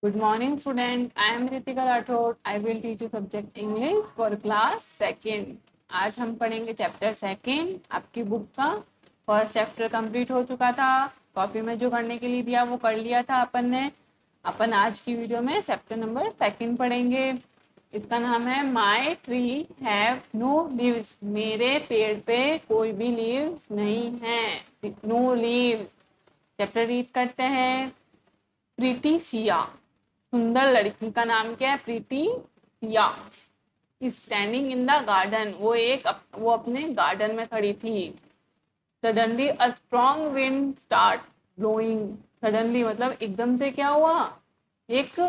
Good morning, student. I am Ritika Rathod. I will teach you subject English for class second. आज हम पढ़ेंगे chapter second. आपकी book का first chapter complete हो चुका था. कॉपी में जो करने के लिए दिया वो कर लिया था अपन ने. अपन आज की वीडियो में चैप्टर नंबर सेकेंड पढ़ेंगे. इसका नाम है माई ट्री हैव नो लीव्स. मेरे पेड़ पे कोई भी लीव्स नहीं है. No leaves. चैप्टर रीड करते हैं. प्रीति सिया, सुंदर लड़की का नाम क्या है? Preeti Siya. Standing in the garden, वो अपने गार्डन में खड़ी थी. Suddenly a strong wind start blowing. Suddenly मतलब एकदम से क्या हुआ? एक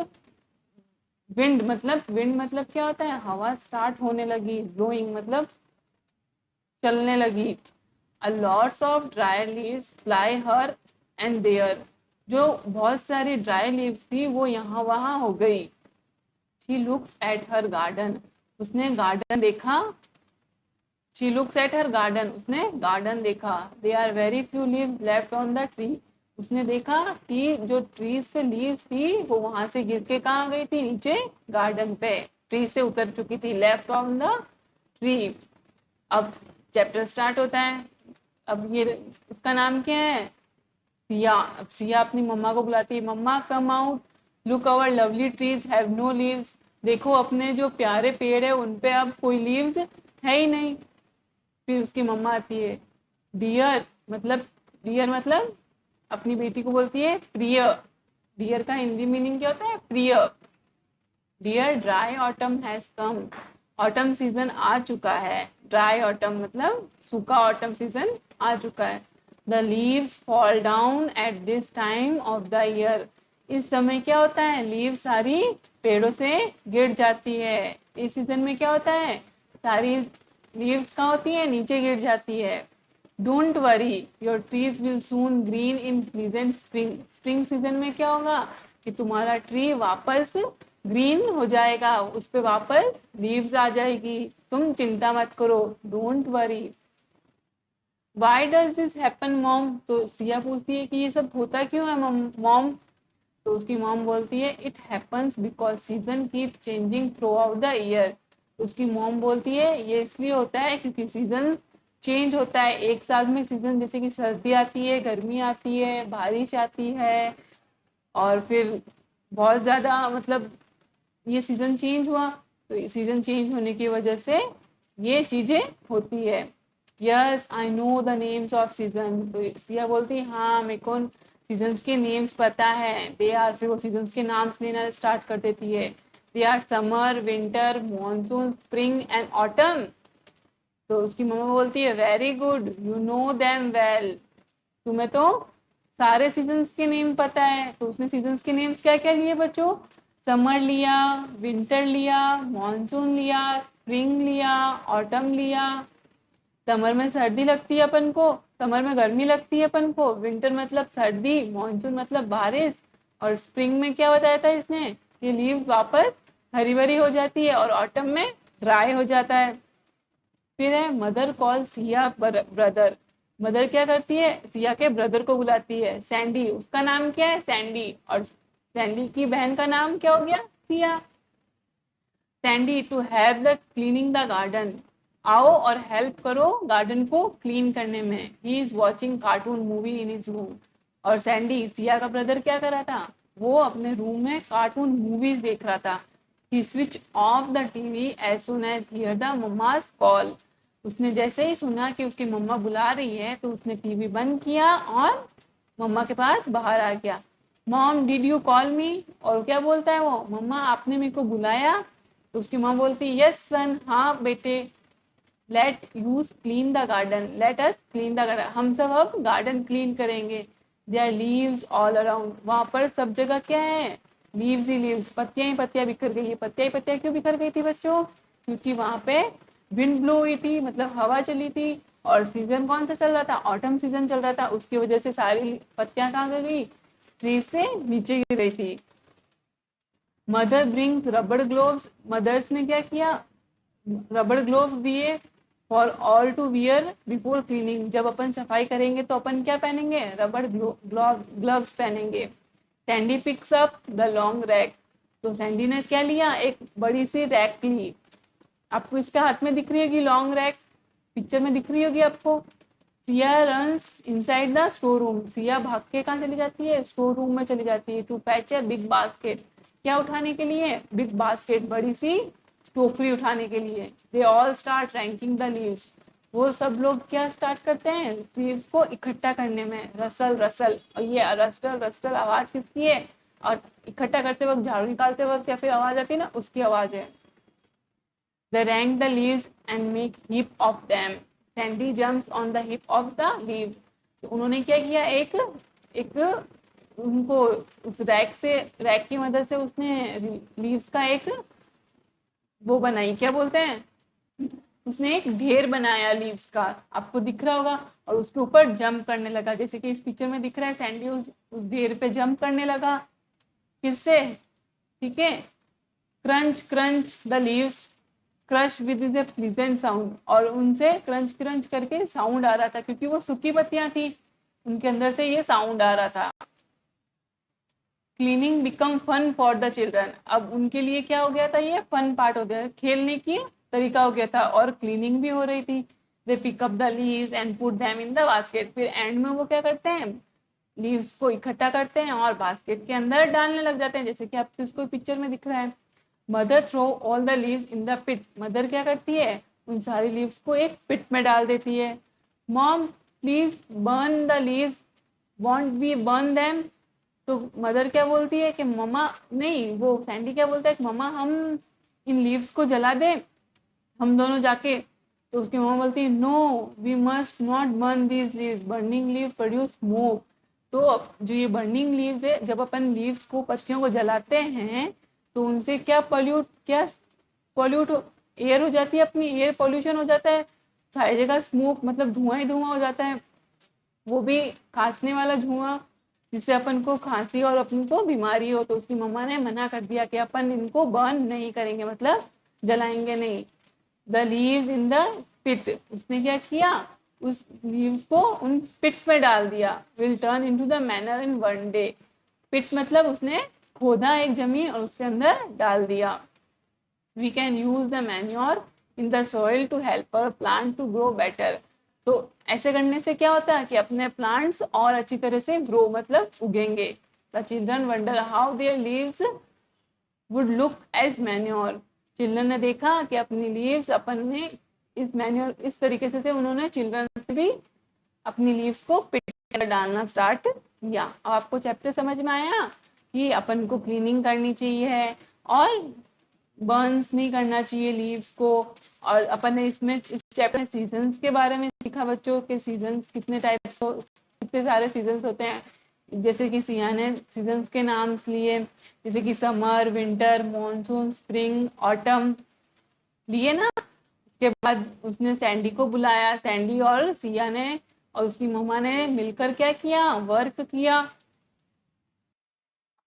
विंड मतलब क्या होता है? हवा स्टार्ट होने लगी. ब्लोइंग मतलब चलने लगी. A lots of dry leaves fly here and there. जो बहुत सारी ड्राई लीव्स थी वो यहाँ वहां हो गई. She looks at her garden. उसने गार्डन देखा. She looks at her garden. उसने गार्डन देखा. They are very few leaves left on the tree. उसने देखा कि जो ट्रीज पे लीव्स थी वो वहां से गिर के कहाँ गई थी? नीचे गार्डन पे. ट्री से उतर चुकी थी. Left on the tree. अब चैप्टर स्टार्ट होता है. अब ये इसका नाम क्या है? सिया. अब सिया अपनी मम्मा को बुलाती है. Mumma come out. Look our lovely trees have no leaves. देखो अपने जो प्यारे पेड़ है उन पे अब कोई लीव्स है ही नहीं. फिर उसकी मम्मा आती है. डियर मतलब अपनी बेटी को बोलती है प्रिय. डियर का हिंदी मीनिंग क्या होता है? प्रिय. Dear dry autumn has come. Autumn season आ चुका है. ड्राई ऑटम मतलब सूखा ऑटम सीजन आ चुका है. The leaves fall down at this time of the year. इस समय क्या होता है? लीव सारी पेड़ों से गिर जाती है. इस सीजन में क्या होता है? सारी लीव्स कहाँ होती है? नीचे गिर जाती है. Don't worry your trees will soon green in pleasant spring. Spring season में क्या होगा कि तुम्हारा ट्री वापस ग्रीन हो जाएगा. उस पे वापस लीव्स आ जाएगी. तुम चिंता मत करो. Don't worry. Why does this happen mom. तो सिया पूछती है कि ये सब होता क्यों है मॉम. तो उसकी मॉम बोलती है it happens because season keep changing through out the year. उसकी मॉम बोलती है ये इसलिए होता है क्योंकि सीजन चेंज होता है. एक साल में सीजन जैसे कि सर्दी आती है, गर्मी आती है, बारिश आती है और फिर बहुत ज्यादा मतलब ये सीजन चेंज हुआ. तो सीजन चेंज होने की वजह से ये चीजें होती है. Yes I know the names off season. तो सिया बोलती है हाँ मेरे को सीजन्स के नेम्स पता है. They are. फिर वो सीजन्स के नाम्स लेना स्टार्ट कर देती है. They are summer, winter, monsoon, spring and autumn. तो उसकी मम्मा बोलती है very good you know them well. तुम्हें तो सारे सीजन्स के नेम पता है. तो उसने सीजन्स के नेम्स क्या क्या लिए बच्चों? समर लिया, विंटर लिया, मॉनसून लिया, स्प्रिंग लिया, ऑटम लिया. समर में सर्दी लगती है अपन को, समर में गर्मी लगती है अपन को. विंटर मतलब सर्दी, मॉनसून मतलब बारिश और स्प्रिंग में क्या बताया था इसने? ये लीव वापस हरी भरी हो जाती है और ऑटम में ड्राई हो जाता है. फिर है mother call Siya brother. Mother क्या करती है? सिया के ब्रदर को बुलाती है. सैंडी. उसका नाम क्या है? सैंडी. और सैंडी की बहन का नाम क्या हो गया? Siya. Sandy to help the cleaning the garden. आओ और हेल्प करो गार्डन को क्लीन करने में. He is watching cartoon movie in his room. और सैंडी सिया का ब्रदर क्या कर रहा था? वो अपने रूम में कार्टून मूवीज देख रहा था. He switch off the TV as soon as hear the mamma's call. उसने जैसे ही सुना कि उसकी मम्मा बुला रही है तो उसने टीवी बंद किया और मम्मा के पास बाहर आ गया. मॉम डिड यू कॉल मी. और क्या बोलता है वो? मम्मा आपने मेरे को बुलाया. तो उसकी माँ बोलती यस सन. हाँ बेटे. Let us clean the garden. Let us clean the garden. हम सब अब गार्डन क्लीन करेंगे. There leaves all around. वहां पर सब जगह क्या है? लीव्स ही लीव्स. पत्तियां ही पत्तियां बिखर गई है. पत्तियां ही पत्तियां क्यों बिखर गई थी बच्चों? क्योंकि वहां पे विंड ब्लो हुई थी मतलब हवा चली थी. और सीजन कौन सा चल रहा था? ऑटम सीजन चल रहा था. उसकी वजह से सारी पत्तियां कहाँ गई? ट्री से नीचे गिर गई थी. Mother brings rubber gloves. Mothers ने क्या किया? रबड़ ग्लोव्स दिए for all to wear before cleaning. जब अपन सफाई करेंगे तो अपन क्या पहनेंगे? रबड़ ग्लव्स पहनेंगे. Sandy picks up the long rack. तो सैंडी ने क्या लिया, एक बड़ी सी रैक ली। आपको इसके हाथ में दिख रही होगी लॉन्ग रैक, पिक्चर में दिख रही होगी आपको। Siya runs inside the store room. Siya भाग के कहाँ चली जाती है, स्टोर रूम में चली जाती है। To fetch a big basket, क्या उठाने के लिए, बिग बास्केट, बड़ी सी टोकरी उठाने के लिए। They all start ranking the leaves. वो सब लोग क्या स्टार्ट करते हैं, लीव्स को इकट्ठा करने में। रसल रसल, और ये रस्टल रस्टल आवाज किसकी है, और इकट्ठा करते वक्त, झाड़ू निकालते वक्त या फिर आवाज आती है ना, उसकी आवाज है। They rank the leaves and make heap of them. Sandy jumps on the heap of the leaves. तो उन्होंने क्या किया, एक एक उनको उस रैक की मदद से उसने लीव्स का एक वो बनाई, क्या बोलते हैं, उसने एक ढेर बनाया लीव्स का, आपको दिख रहा होगा। और उसके ऊपर जंप करने लगा, जैसे कि इस पिक्चर में दिख रहा है। सैंडी उस ढेर पे जंप करने लगा, किससे, ठीक है। Crunch crunch the leaves crush with the pleasant sound. और उनसे क्रंच क्रंच करके साउंड आ रहा था, क्योंकि वो सूखी पत्तियां थी, उनके अंदर से ये साउंड आ रहा था। Cleaning become fun for the children. अब उनके लिए क्या हो गया था, ये फन पार्ट हो गया, खेलने की तरीका हो गया था, और क्लीनिंग भी हो रही थी। They pick up the leaves and put them in the basket. फिर एंड में वो क्या करते हैं, लीव्स को इकट्ठा करते हैं और बास्केट के अंदर डालने लग जाते हैं, जैसे कि आपको इसको पिक्चर में दिख रहा है। Mother throw all the leaves in the pit. मदर क्या करती है, उन सारी लीव्स को एक पिट में डाल देती है। Mom please burn the leaves, want we burn them. तो मदर क्या बोलती है कि मम्मा, नहीं, वो सैंडी क्या बोलता है कि मम्मा हम इन लीव्स को जला दें, हम दोनों जाके। तो उसकी मम्मा बोलती है no we must not burn these leaves, burning leave produce smoke. तो जो ये बर्निंग लीव्स है, जब अपन लीव्स को, पत्तियों को जलाते हैं, तो उनसे क्या पॉल्यूट एयर हो जाती है, अपनी एयर पॉल्यूशन हो जाता है, सारी जगह स्मोक, मतलब धुआं ही धुआं हो जाता है, वो भी खांसने वाला धुआं, जिससे अपन को खांसी और अपन को बीमारी हो। तो उसकी मम्मा ने मना कर दिया कि अपन इनको बर्न नहीं करेंगे, मतलब जलाएंगे नहीं। The leaves in the pit, उसने क्या किया, उस लीव्स को उन पिट में डाल दिया। Will turn into the manure in one day. Pit मतलब उसने खोदा एक जमीन और उसके अंदर डाल दिया। We can use the manure in the soil to help our plant to grow better. तो ऐसे करने से क्या होता है कि अपने प्लांट्स और अच्छी तरह से ग्रो, मतलब उगेंगे। The children wonder how their leaves would look as manure. Children ने देखा कि अपनी लीव्स, अपन ने इस मैन्योर, इस तरीके से उन्होंने चिल्ड्रन भी अपनी लीव्स को पिट कर डालना स्टार्ट किया। अब आपको चैप्टर समझ में आया कि अपन को क्लीनिंग करनी चाहिए और बर्न्स नहीं करना चाहिए लीव्स को। और अपन ने इसमें, इस चैप्टर में सीजन्स के बारे में सीखा, बच्चों के सीजन्स कितने टाइप्स हो, कितने सारे सीजन्स होते हैं। जैसे कि सिया ने सीजन्स के नाम लिए, जैसे कि summer, winter, monsoon, spring, autumn लिए ना। उसके बाद उसने सैंडी को बुलाया, सैंडी और सिया ने और उसकी मम्मा ने मिलकर क्या किया, वर्क किया।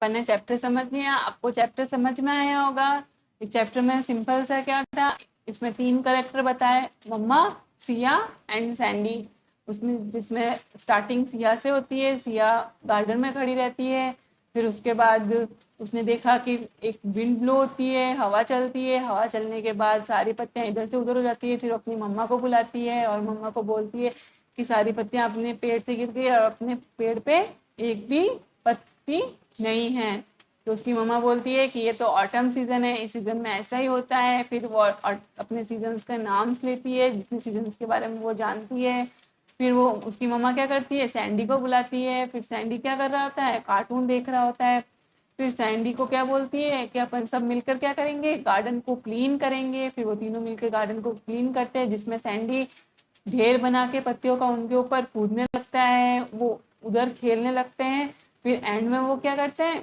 अपन ने चैप्टर समझ लिया, आपको चैप्टर समझ में आया होगा। इस चैप्टर में सिंपल सा क्या था, इसमें 3 कैरेक्टर बताए, मम्मा, सिया एंड सैंडी। उसमें जिसमें स्टार्टिंग सिया से होती है, सिया गार्डन में खड़ी रहती है। फिर उसके बाद उसने देखा कि एक विंड ब्लो होती है, हवा चलती है, हवा चलने के बाद सारी पत्तियां इधर से उधर हो जाती है। फिर अपनी मम्मा को बुलाती है और मम्मा को बोलती है कि सारी पत्तियां अपने पेड़ से गिर गई और अपने पेड़ पे एक भी पत्ती नहीं है। तो उसकी मम्मा बोलती है कि ये तो ऑटम सीजन है, इस सीजन में ऐसा ही होता है। फिर वो अपने सीजन्स का नाम्स लेती है, जितने सीजन्स के बारे में वो जानती है। फिर वो, उसकी मम्मा क्या करती है, सैंडी को बुलाती है। फिर सैंडी क्या कर रहा होता है, कार्टून देख रहा होता है। फिर सैंडी को क्या बोलती है कि अपन सब मिलकर क्या करेंगे, गार्डन को क्लीन करेंगे। फिर वो तीनों मिलकर गार्डन को क्लीन करते हैं, जिसमें सैंडी ढेर बना के पत्तियों का उनके ऊपर कूदने लगता है, वो उधर खेलने लगते हैं। फिर एंड में वो क्या करते हैं,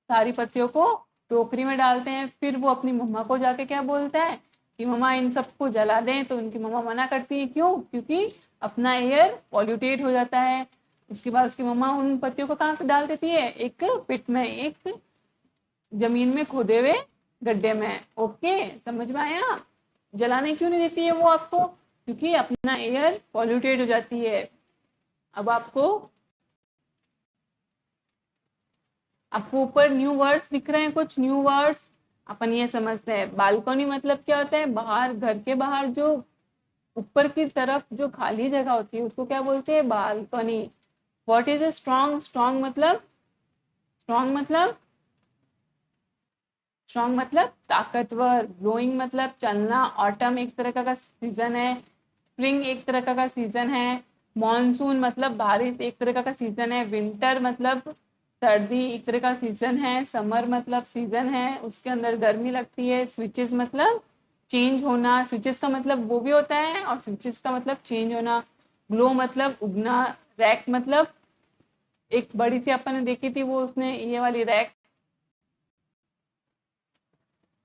सारी पत्तियों को टोकरी में डालते हैं। फिर वो अपनी मम्मा को जाके क्या बोलता है कि मम्मा इन सबको जला दें। तो उनकी मम्मा मना करती है, क्यों, क्योंकि अपना एयर पॉल्यूटेड हो जाता है। उसके बाद उसकी मम्मा उन पत्तियों को कहाँ डाल देती है, एक पिट में, एक जमीन में खोदे हुए गड्ढे में। ओके, समझ में आया। जलाने क्यों नहीं देती है वो आपको, क्योंकि अपना एयर पॉल्यूटेड हो जाती है। अब आपको आपको ऊपर न्यू वर्ड्स दिख रहे हैं, कुछ न्यू वर्ड्स अपन ये समझते हैं। बालकनी मतलब क्या होता है, बाहर, घर के बाहर जो ऊपर की तरफ जो खाली जगह होती है उसको क्या बोलते हैं, balcony. What is a strong, strong मतलब, स्ट्रॉन्ग मतलब, स्ट्रॉन्ग मतलब ताकतवर। ग्लोइंग मतलब चलना। ऑटम एक तरह का सीजन है। स्प्रिंग एक तरह का सीजन है। मॉनसून मतलब बारिश एक तरह का सीजन है। विंटर मतलब सर्दी एक तरह का सीजन है। समर मतलब सीजन है उसके अंदर गर्मी लगती है। स्विचेस मतलब चेंज होना। स्विचेस का मतलब वो भी होता है और स्विचेस का मतलब चेंज होना। ग्लो मतलब उगना। रैक मतलब एक बड़ी सी अपन ने देखी थी वो, उसने ये वाली रैक।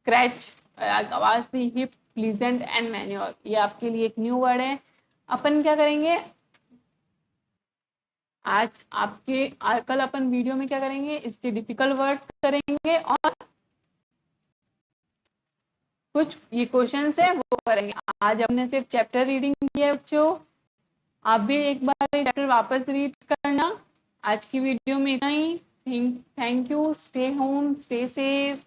क्रैच आवाज थी। हिप, प्लीजेंट एंड मैन्योर, ये आपके लिए एक न्यू वर्ड है। अपन क्या करेंगे आज कल अपन वीडियो में क्या करेंगे, इसके डिफिकल्ट वर्ड्स करेंगे और कुछ ये क्वेश्चंस है वो करेंगे। आज हमने सिर्फ चैप्टर रीडिंग किया है बच्चों, आप भी एक बार ये चैप्टर वापस रीड करना। आज की वीडियो में इतना ही। Thank you. Stay home, stay safe.